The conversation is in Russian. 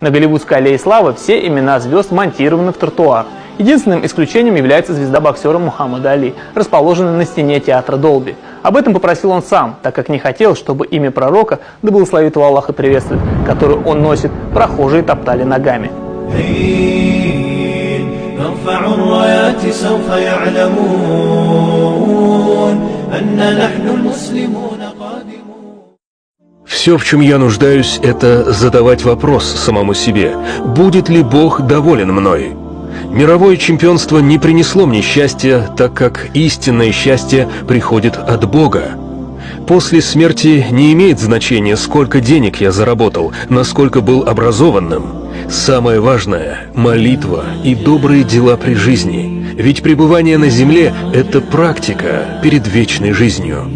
На Голливудской аллее славы все имена звезд монтированы в тротуар. Единственным исключением является звезда боксера Мухаммада Али, расположенная на стене театра Долби. Об этом попросил он сам, так как не хотел, чтобы имя пророка, да благословит его Аллах и приветствует, которое он носит, прохожие топтали ногами. Все, в чем я нуждаюсь, это задавать вопрос самому себе: будет ли Бог доволен мной? Мировое чемпионство не принесло мне счастья, так как истинное счастье приходит от Бога. После смерти не имеет значения, сколько денег я заработал, насколько был образованным. Самое важное – молитва и добрые дела при жизни. Ведь пребывание на земле – это практика перед вечной жизнью.